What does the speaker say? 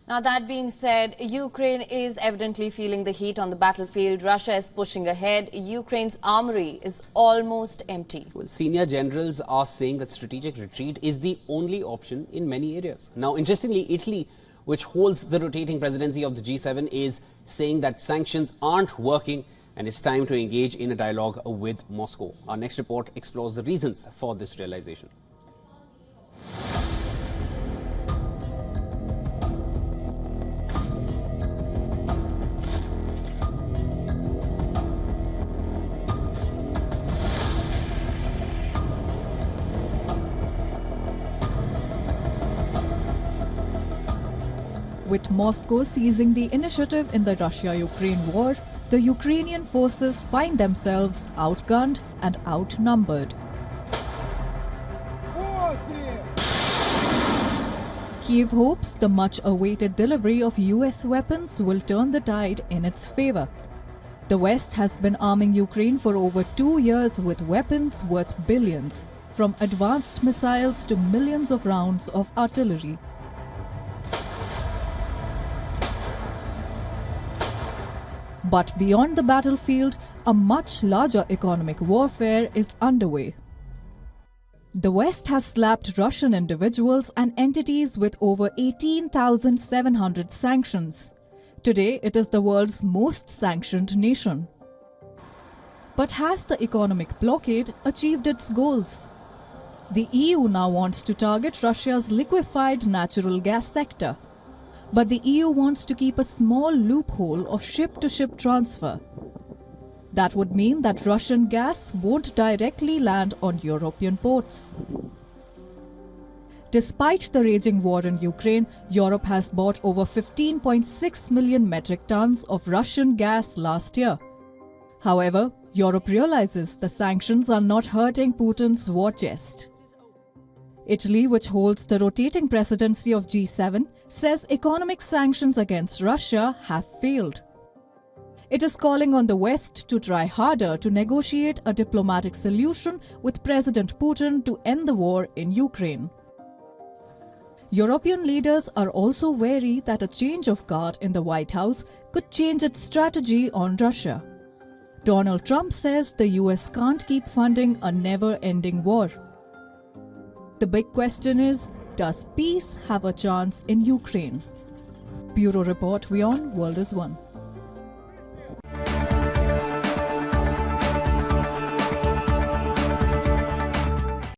Now, that being said, Ukraine is evidently feeling the heat on the battlefield. Russia is pushing ahead. Ukraine's armory is almost empty. Well, senior generals are saying that strategic retreat is the only option in many areas. Now, interestingly, Italy, which holds the rotating presidency of the G7, is saying that sanctions aren't working and it's time to engage in a dialogue with Moscow. Our next report explores the reasons for this realization. With Moscow seizing the initiative in the Russia-Ukraine war, the Ukrainian forces find themselves outgunned and outnumbered. Kyiv hopes the much-awaited delivery of US weapons will turn the tide in its favor. The West has been arming Ukraine for over 2 years with weapons worth billions, from advanced missiles to millions of rounds of artillery. But beyond the battlefield, a much larger economic warfare is underway. The West has slapped Russian individuals and entities with over 18,700 sanctions. Today, it is the world's most sanctioned nation. But has the economic blockade achieved its goals? The EU now wants to target Russia's liquefied natural gas sector. But the EU wants to keep a small loophole of ship-to-ship transfer. That would mean that Russian gas won't directly land on European ports. Despite the raging war in Ukraine, Europe has bought over 15.6 million metric tons of Russian gas last year. However, Europe realizes the sanctions are not hurting Putin's war chest. Italy, which holds the rotating presidency of G7, says economic sanctions against Russia have failed. It is calling on the West to try harder to negotiate a diplomatic solution with President Putin to end the war in Ukraine. European leaders are also wary that a change of guard in the White House could change its strategy on Russia. Donald Trump says the US can't keep funding a never-ending war. The big question is, does peace have a chance in Ukraine? Bureau Report, WION World is One.